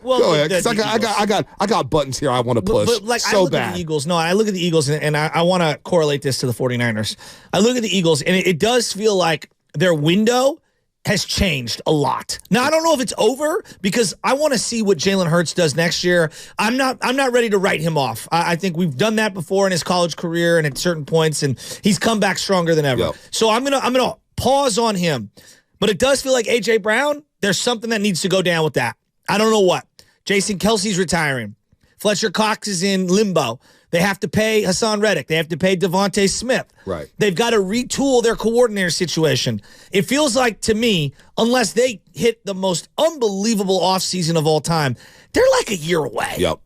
Well, go ahead, because I got buttons here I want to push but like, so I look bad. at the Eagles. No, I look at the Eagles, and I want to correlate this to the 49ers. I look at the Eagles, and it does feel like their window has changed a lot. Now, I don't know if it's over because I want to see what Jalen Hurts does next year. I'm not ready to write him off. I think we've done that before in his college career and at certain points, and he's come back stronger than ever. Yep. So I'm gonna pause on him. But it does feel like A.J. Brown, there's something that needs to go down with that. I don't know what. Jason Kelsey's retiring. Fletcher Cox is in limbo. They have to pay Hassan Reddick. They have to pay Devontae Smith. Right. They've got to retool their coordinator situation. It feels like, to me, unless they hit the most unbelievable offseason of all time, they're like a year away. Yep.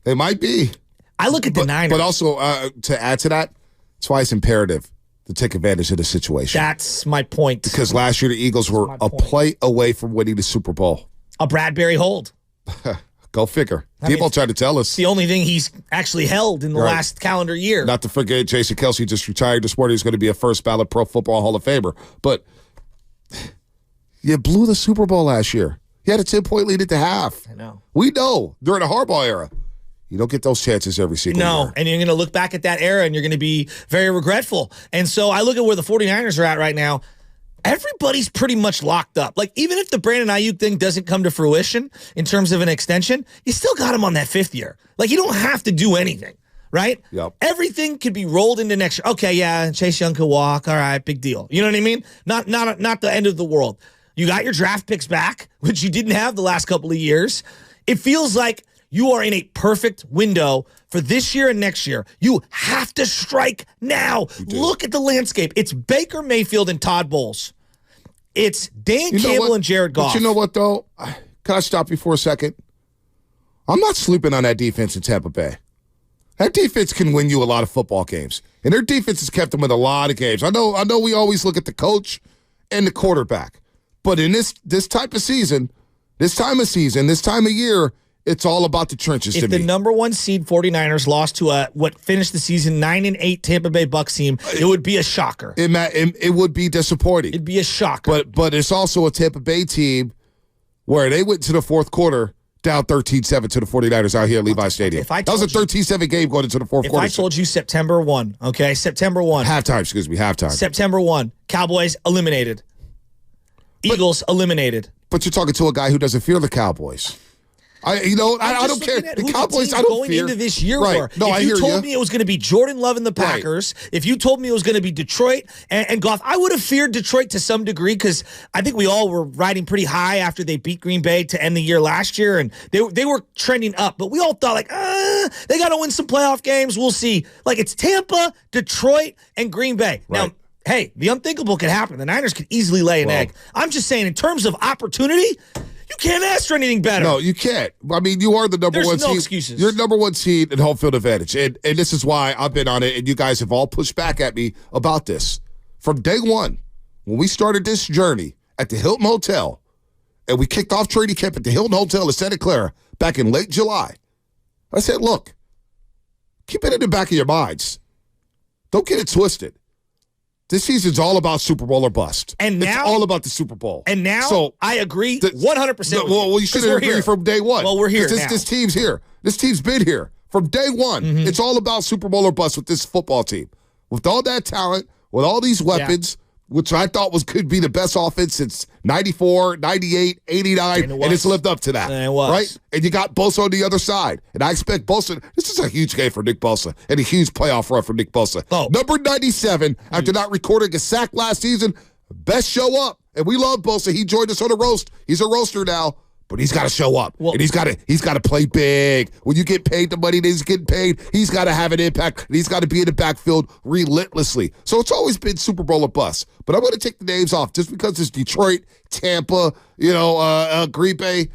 They might be. I look at the Niners. But also, to add to that, that's why it's imperative to take advantage of the situation. That's my point. Because last year the Eagles were a play away from winning the Super Bowl. A Bradbury hold. Go figure. People tried to tell us. It's the only thing he's actually held in the last calendar year. Not to forget, Jason Kelsey just retired this morning. He's going to be a first ballot Pro Football Hall of Famer. But you blew the Super Bowl last year. You had a 10-point lead at the half. I know. We know during the Harbaugh era. You don't get those chances every single year. And you're going to look back at that era and you're going to be very regretful. And so I look at where the 49ers are at right now. Everybody's pretty much locked up. Like, even if the Brandon Ayuk thing doesn't come to fruition in terms of an extension, you still got him on that 5th year. Like, you don't have to do anything, right? Yep. Everything could be rolled into next year. Okay, yeah, Chase Young could walk. All right, big deal. You know what I mean? Not the end of the world. You got your draft picks back, which you didn't have the last couple of years. It feels like you are in a perfect window for this year and next year. You have to strike now. Look at the landscape. It's Baker Mayfield and Todd Bowles. It's Dan Campbell and Jared Goff. But you know what, though? Can I stop you for a second? I'm not sleeping on that defense in Tampa Bay. That defense can win you a lot of football games. And their defense has kept them in a lot of games. I know we always look at the coach and the quarterback. But in this type of season, this time of year, it's all about the trenches to me. If the number 1 seed 49ers lost to what finished the season 9-8 Tampa Bay Bucs team, it would be a shocker. It would be disappointing. It'd be a shocker. But it's also a Tampa Bay team where they went to the fourth quarter down 13-7 to the 49ers out here at Levi Stadium. That was a 13-7 game going into the fourth quarter. If I told you September 1, okay? September 1. Halftime. September 1. Cowboys eliminated. Eagles eliminated. But you're talking to a guy who doesn't fear the Cowboys. I don't care. The Cowboys, I don't going fear. Into this year right. war. No, if I you hear told me it was going to be Jordan Love and the Packers, if you told me it was going to be Detroit and Goff, I would have feared Detroit to some degree because I think we all were riding pretty high after they beat Green Bay to end the year last year, and they were trending up. But we all thought, like, they got to win some playoff games. We'll see. Like, it's Tampa, Detroit, and Green Bay. Right. Now, hey, the unthinkable could happen. The Niners could easily lay an egg. I'm just saying, in terms of opportunity, you can't ask for anything better. No, you can't. I mean, you are the number one seed. There's no excuses. You're number 1 seed in home field advantage. And this is why I've been on it, and you guys have all pushed back at me about this. From day one, when we started this journey at the Hilton Hotel, and we kicked off training camp at the Hilton Hotel in Santa Clara back in late July, I said, look, keep it in the back of your minds. Don't get it twisted. This season's all about Super Bowl or bust. And now, it's all about the Super Bowl. And now, so, I agree 100%. Well, you should have agreed from day one. Well, we're here now. This team's here. This team's been here from day one. Mm-hmm. It's all about Super Bowl or bust with this football team. With all that talent, with all these weapons, which I thought could be the best offense since 94, 98, 89, and it's lived up to that. And it was. Right? And you got Bosa on the other side. And I expect Bosa, this is a huge game for Nick Bosa and a huge playoff run for Nick Bosa. Oh. Number 97, after not recording a sack last season, best show up. And we love Bosa. He joined us on a roast. He's a roaster now. But he's got to show up, and he's got to play big. When you get paid the money that he's getting paid, he's got to have an impact, and he's got to be in the backfield relentlessly. So it's always been Super Bowl or bust. But I'm going to take the names off just because it's Detroit, Tampa, Green Bay.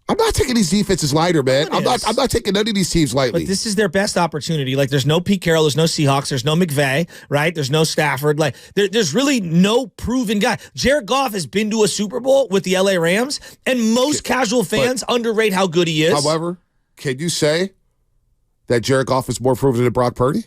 I'm not taking these defenses lighter, man. I'm not taking none of these teams lightly. But this is their best opportunity. Like, there's no Pete Carroll, there's no Seahawks, there's no McVay, right? There's no Stafford. Like, there's really no proven guy. Jared Goff has been to a Super Bowl with the LA Rams, and most casual fans underrate how good he is. However, can you say that Jared Goff is more proven than Brock Purdy?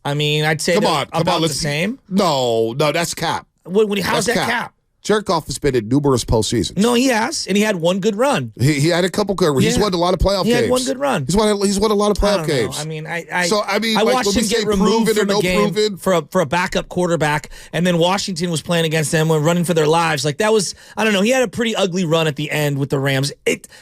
I mean, I'd say about the same. No, that's cap. How's that cap? Jared Goff has been in numerous postseasons. No, he has, and he had one good run. He had a couple good runs. He's won a lot of playoff games. He had one good run. He's won a lot of playoff games. I mean, I like, watched him get removed from a game for a backup quarterback, and then Washington was playing against them when running for their lives. Like that was, I don't know. He had a pretty ugly run at the end with the Rams.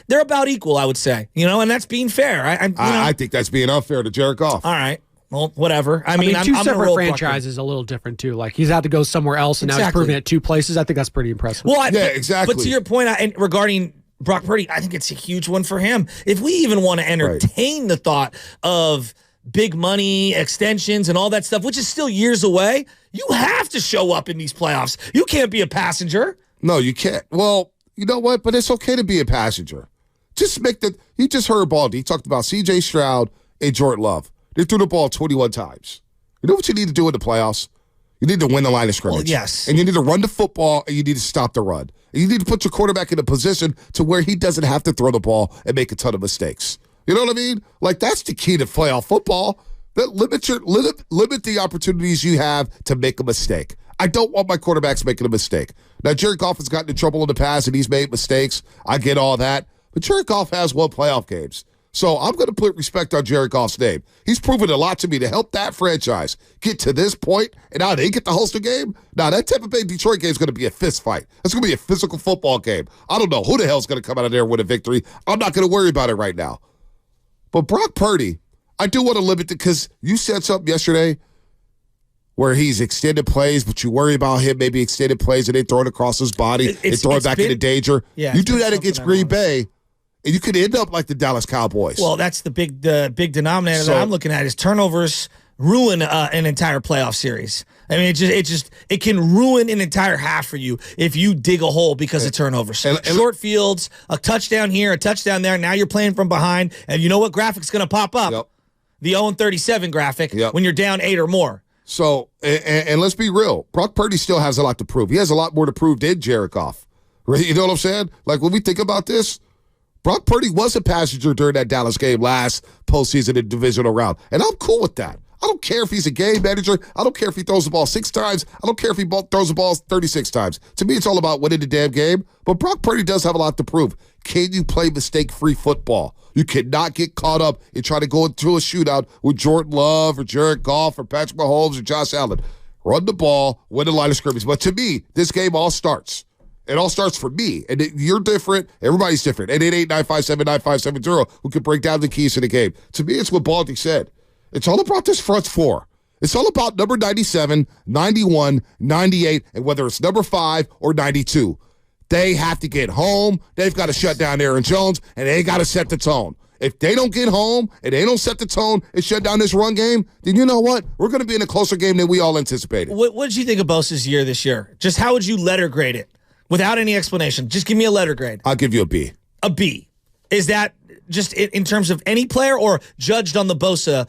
They're about equal, I would say. And that's being fair. I think that's being unfair to Jared Goff. All right. Well, whatever. I mean, two separate franchises, a little different too. Like he's had to go somewhere else, and now he's proven it 2 places. I think that's pretty impressive. Well, exactly. But to your point, regarding Brock Purdy, I think it's a huge one for him. If we even want to entertain the thought of big money extensions and all that stuff, which is still years away, you have to show up in these playoffs. You can't be a passenger. No, you can't. Well, you know what? But it's okay to be a passenger. Just you just heard Baldy. He talked about C.J. Stroud and Jordan Love. They threw the ball 21 times. You know what you need to do in the playoffs? You need to win the line of scrimmage. Well, yes. And you need to run the football, and you need to stop the run. And you need to put your quarterback in a position to where he doesn't have to throw the ball and make a ton of mistakes. You know what I mean? Like, that's the key to playoff football. That limit the opportunities you have to make a mistake. I don't want my quarterbacks making a mistake. Now, Jared Goff has gotten in trouble in the past, and he's made mistakes. I get all that. But Jared Goff has won playoff games. So I'm going to put respect on Jared Goff's name. He's proven a lot to me to help that franchise get to this point, and now they get to host a game. Now, that Tampa Bay-Detroit game is going to be a fist fight. It's going to be a physical football game. I don't know who the hell is going to come out of there with a victory. I'm not going to worry about it right now. But Brock Purdy, I do want to limit it because you said something yesterday where he's extended plays, but you worry about him maybe extended plays and then throwing across his body and throwing back into danger. Yeah, you do that against Green Bay, and you could end up like the Dallas Cowboys. Well, that's the big denominator that I'm looking at is turnovers ruin an entire playoff series. I mean, it can ruin an entire half for you if you dig a hole because of turnovers. Short fields, a touchdown here, a touchdown there. Now you're playing from behind, and you know what graphic's going to pop up? Yep. The 0-37 graphic when you're down 8 or more. So, and let's be real. Brock Purdy still has a lot to prove. He has a lot more to prove than Jared Goff. Right? You know what I'm saying? Like, when we think about this, Brock Purdy was a passenger during that Dallas game last postseason in divisional round, and I'm cool with that. I don't care if he's a game manager. I don't care if he throws the ball 6 times. I don't care if he throws the ball 36 times. To me, it's all about winning the damn game. But Brock Purdy does have a lot to prove. Can you play mistake-free football? You cannot get caught up in trying to go into a shootout with Jordan Love or Jared Goff or Patrick Mahomes or Josh Allen. Run the ball, win the line of scrimmage. But to me, this game all starts. It all starts for me. And you're different. Everybody's different. 888-957-9570 who can break down the keys to the game. To me, it's what Baldy said. It's all about this front four. It's all about number 97, 91, 98, and whether it's number 5 or 92. They have to get home. They've got to shut down Aaron Jones, and they got to set the tone. If they don't get home and they don't set the tone and shut down this run game, then you know what? We're going to be in a closer game than we all anticipated. What did you think of Bosa's year this year? Just how would you letter grade it? Without any explanation. Just give me a letter grade. I'll give you a B. A B. Is that just in terms of any player or judged on the Bosa?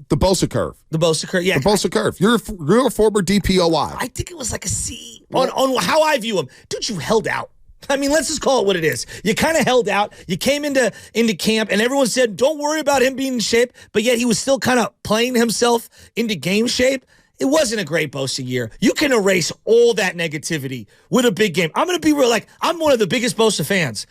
The Bosa curve. The Bosa curve, yeah. The Bosa curve. You're a former DPOI. I think it was like a C on how I view him. Dude, you held out. I mean, let's just call it what it is. You kind of held out. You came into camp, and everyone said, don't worry about him being in shape, but yet he was still kind of playing himself into game shape. It wasn't a great Bosa year. You can erase all that negativity with a big game. I'm going to be real. Like, I'm one of the biggest Bosa fans.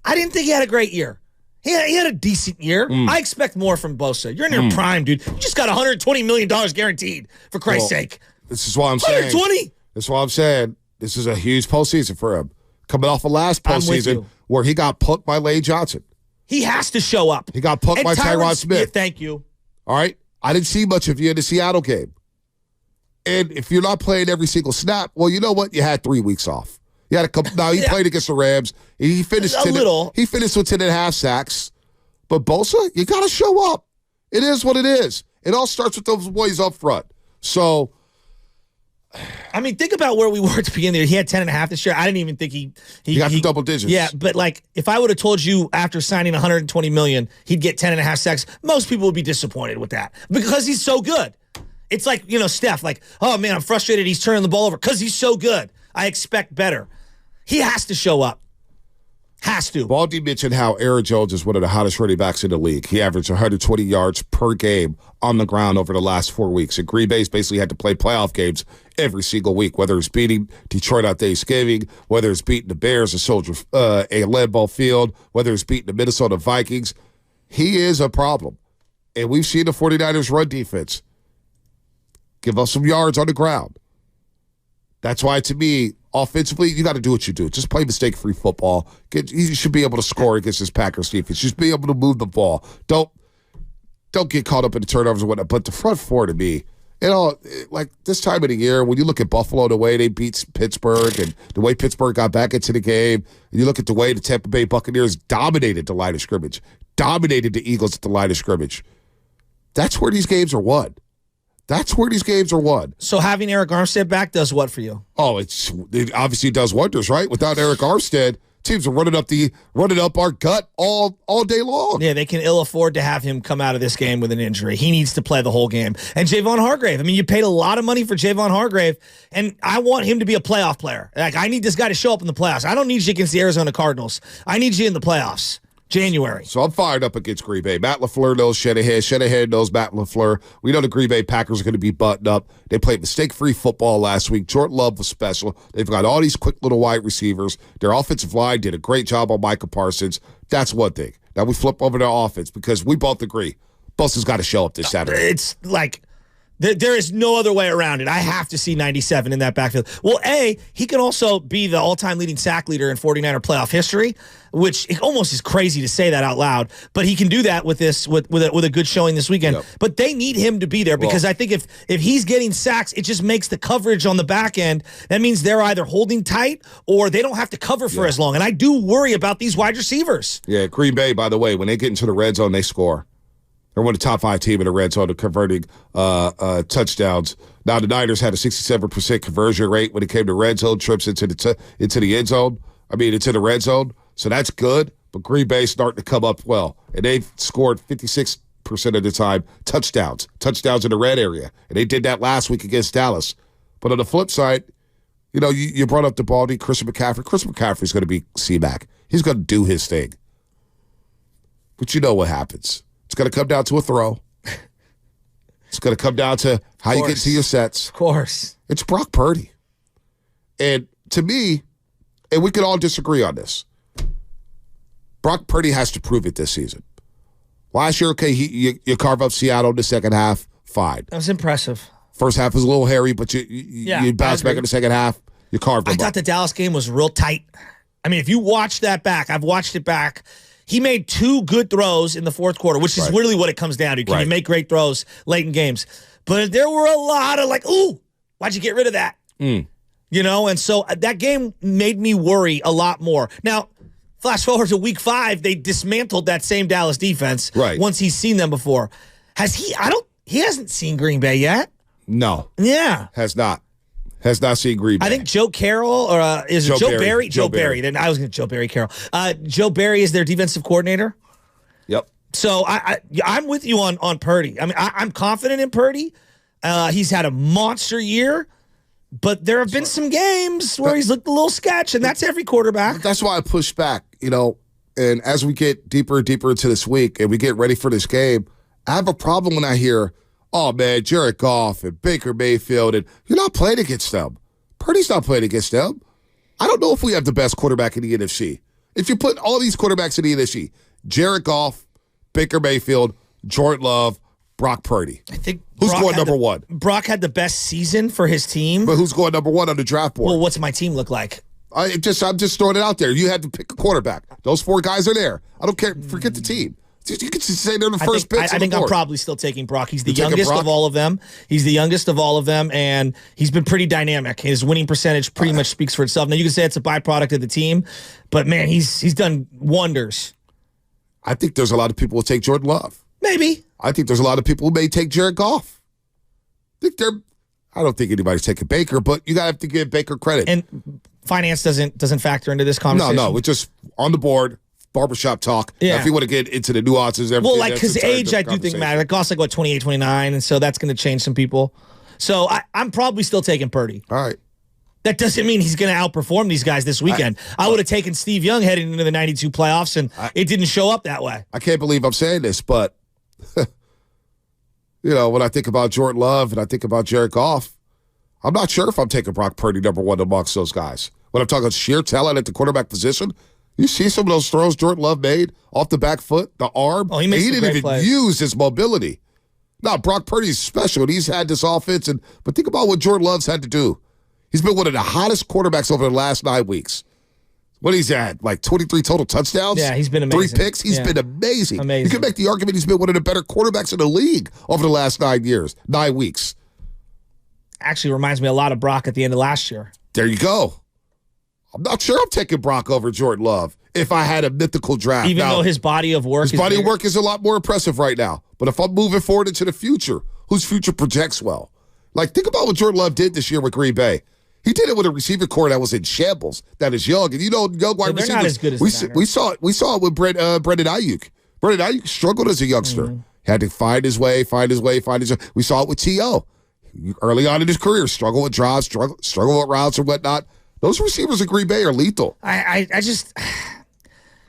I didn't think he had a great year. He had a decent year. I expect more from Bosa. You're in your prime, dude. You just got $120 million guaranteed, for Christ's sake. This is why I'm saying. 120? That's why I'm saying this is a huge postseason for him. Coming off of last postseason where he got punked by Lane Johnson. He has to show up. He got punked by Tyron Smith. Yeah, thank you. All right? I didn't see much of you in the Seattle game. And if you're not playing every single snap, well, you know what? You had 3 weeks off. You had a couple. Now, he played against the Rams. He finished He finished with 10.5 sacks. But Bosa, you got to show up. It is what it is. It all starts with those boys up front. So, I mean, think about where we were at the beginning of the year. He had 10.5 this year. I didn't even think he got the double digits. Yeah, but like if I would have told you after signing $120 million, he'd get 10.5 sacks, most people would be disappointed with that because he's so good. It's like, Steph, like, oh man, I'm frustrated he's turning the ball over because he's so good. I expect better. He has to show up. Has to. Baldy mentioned how Aaron Jones is one of the hottest running backs in the league. He averaged 120 yards per game on the ground over the last 4 weeks. And Green Bay's basically had to play playoff games every single week, whether it's beating Detroit on Thanksgiving, whether it's beating the Bears at Lambeau Field, whether it's beating the Minnesota Vikings. He is a problem. And we've seen the 49ers run defense give us some yards on the ground. That's why, to me, offensively, you got to do what you do. Just play mistake-free football. You should be able to score against this Packers defense. Just be able to move the ball. Don't get caught up in the turnovers and whatnot. But the front four, to me, like this time of the year, when you look at Buffalo, the way they beat Pittsburgh and the way Pittsburgh got back into the game, and you look at the way the Tampa Bay Buccaneers dominated the line of scrimmage, dominated the Eagles at the line of scrimmage. That's where these games are won. So having Eric Armstead back does what for you? Oh, it obviously does wonders, right? Without Eric Armstead, teams are running up our gut all day long. Yeah, they can ill afford to have him come out of this game with an injury. He needs to play the whole game. And Javon Hargrave. I mean, you paid a lot of money for Javon Hargrave, and I want him to be a playoff player. Like, I need this guy to show up in the playoffs. I don't need you against the Arizona Cardinals. I need you in the playoffs. January. So I'm fired up against Green Bay. Matt LaFleur knows Shanahan. Shanahan knows Matt LaFleur. We know the Green Bay Packers are going to be buttoned up. They played mistake-free football last week. Jordan Love was special. They've got all these quick little wide receivers. Their offensive line did a great job on Micah Parsons. That's one thing. Now we flip over to offense because we both agree. Boston's got to show up this Saturday. It's like there is no other way around it. I have to see 97 in that backfield. Well, he can also be the all-time leading sack leader in 49er playoff history, which it almost is crazy to say that out loud. But he can do that with a good showing this weekend. Yep. But they need him to be there because I think if he's getting sacks, it just makes the coverage on the back end. That means they're either holding tight or they don't have to cover for as long. And I do worry about these wide receivers. Yeah, Green Bay, by the way, when they get into the red zone, they score. They're one of the top 5 team in the red zone of converting touchdowns. Now, the Niners had a 67% conversion rate when it came to red zone trips into the end zone. Into the red zone. So that's good. But Green Bay's starting to come up well. And they've scored 56% of the time touchdowns in the red area. And they did that last week against Dallas. But on the flip side, you brought up the Baldy, Christian McCaffrey. Christian McCaffrey's going to be C-Mac. He's going to do his thing. But you know what happens. It's going to come down to a throw. It's going to come down to how you get to your sets. Of course. It's Brock Purdy. And to me, and we could all disagree on this, Brock Purdy has to prove it this season. Last year, okay, you carve up Seattle in the second half, fine. That was impressive. First half was a little hairy, but you bounce back in the second half, you carved them up. I thought the Dallas game was real tight. I mean, if you watch that back, I've watched it back. He made 2 good throws in the fourth quarter, which is really what it comes down to. Can you make great throws late in games? But there were a lot of ooh, why'd you get rid of that? And so that game made me worry a lot more. Now, flash forward to week 5, they dismantled that same Dallas defense once he's seen them before. He hasn't seen Green Bay yet. No. Yeah. Has not seen Green Bay. I think Joe Carroll or is it Joe Barry? Joe Barry. Then I was going to Joe Barry Carroll. Joe Barry is their defensive coordinator. Yep. So I'm with you on Purdy. I mean, I'm confident in Purdy. He's had a monster year, but there have been some games where he's looked a little sketch, and that's every quarterback. That's why I push back, and as we get deeper and deeper into this week and we get ready for this game, I have a problem when I hear, oh, man, Jared Goff and Baker Mayfield, and you're not playing against them. Purdy's not playing against them. I don't know if we have the best quarterback in the NFC. If you put all these quarterbacks in the NFC, Jared Goff, Baker Mayfield, Jordan Love, Brock Purdy. I think who's going number 1? Brock had the best season for his team. But who's going number 1 on the draft board? Well, what's my team look like? I'm just throwing it out there. You had to pick a quarterback. Those 4 guys are there. I don't care. Forget the team. You can just say they're the first picks. I think I'm probably still taking Brock. He's the youngest of all of them. And he's been pretty dynamic. His winning percentage pretty much speaks for itself. Now, you can say it's a byproduct of the team, but, man, he's done wonders. I think there's a lot of people who will take Jordan Love. Maybe. I think there's a lot of people who may take Jared Goff. I don't think anybody's taking Baker, but you got to have to give Baker credit. And finance doesn't factor into this conversation? No, it's just on the board. Barbershop talk. Yeah. Now, if you want to get into the nuances, everything. Well, because age, I do think matters. Like, Goff's 28, 29, and so that's going to change some people. So I'm probably still taking Purdy. All right. That doesn't mean he's going to outperform these guys this weekend. I would have taken Steve Young heading into the 92 playoffs, and it didn't show up that way. I can't believe I'm saying this, but, when I think about Jordan Love and I think about Jared Goff, I'm not sure if I'm taking Brock Purdy number one amongst those guys. When I'm talking sheer talent at the quarterback position, you see some of those throws Jordan Love made off the back foot, the arm. He didn't even use his mobility. Now, Brock Purdy's special, and he's had this offense, but think about what Jordan Love's had to do. He's been one of the hottest quarterbacks over the last 9 weeks. What he's had, like 23 total touchdowns? Yeah, he's been amazing. 3 picks? He's been amazing. You can make the argument he's been one of the better quarterbacks in the league over the last 9 weeks. Actually reminds me a lot of Brock at the end of last year. There you go. I'm not sure I'm taking Brock over Jordan Love if I had a mythical draft. Even though his body of work is a lot more impressive right now. But if I'm moving forward into the future, whose future projects well? Like, think about what Jordan Love did this year with Green Bay. He did it with a receiver core that was in shambles, that is young. And young wide receivers. Not as good as we saw it with Brendan Ayuk. Brendan Ayuk struggled as a youngster. He had to find his way. We saw it with T.O. Early on in his career, struggle with drives, struggle with routes and whatnot. Those receivers in Green Bay are lethal. I just...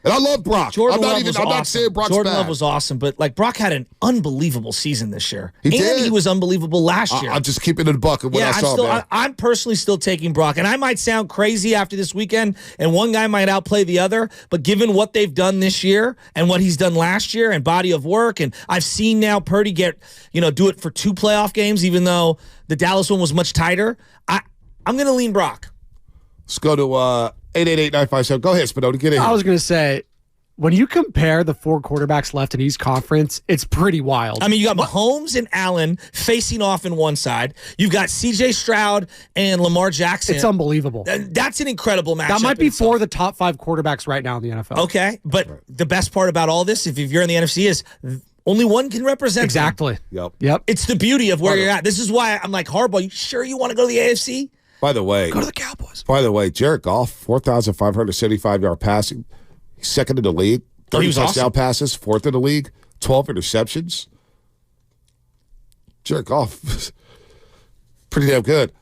And I love Brock. I'm not saying Brock's Jordan bad. Love was awesome, but Brock had an unbelievable season this year. He did. He was unbelievable last year. I'm just keeping it a buck of what I saw, man. I'm personally still taking Brock, and I might sound crazy after this weekend, and one guy might outplay the other, but given what they've done this year and what he's done last year and body of work, and I've seen now Purdy do it for 2 playoff games, even though the Dallas one was much tighter, I'm going to lean Brock. Let's go to 888-957. Go ahead, Spinoni. Get in here. I was going to say, when you compare the 4 quarterbacks left in East Conference, it's pretty wild. I mean, you got Mahomes and Allen facing off in one side. You've got C.J. Stroud and Lamar Jackson. It's unbelievable. That's an incredible matchup. That might be 4 of the top 5 quarterbacks right now in the NFL. Okay, but the best part about all this, if you're in the NFC, is only one can represent exactly. them. Yep. It's the beauty of where you're at. This is why I'm like, Harbaugh, you sure you want to go to the AFC? By the way, go to the Cowboys. By the way, Jared Goff, 4,575-yard passing. He's second in the league. 30 touchdown passes, 4th in the league. 12 interceptions. Jared Goff, pretty damn good.